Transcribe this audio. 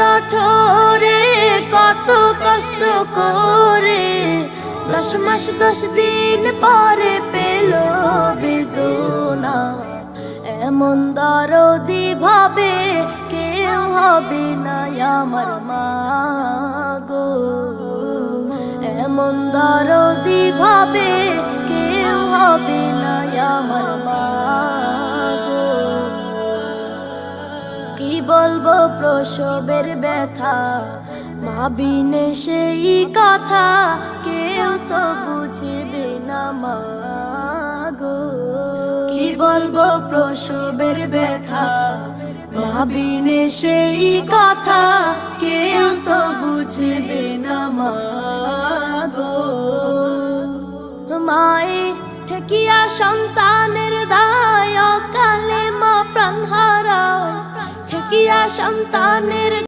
কঠোরে কত কষ্ট করে 10 মাস 10 দিন পরে পেল বেদনা। এমন দরদি ভাবে কেউ হবে না আমার মা গো, এমন দরদি ভাবে কেউ হবে না আমার মা গো। কি বলবো প্রসবের ব্যথা, মা বিনে সেই কথা কেউ তো বুঝবে না মা গো। কি বলবো প্রসবের ব্যথা, মা বিনে সেই কথা কেউ তো বুঝবে না মা গো। মায়ে ঠেকিয়া সন্তানের দায়, অকালে মা প্রাণ হারায়, ঠেকিয়া সন্তানের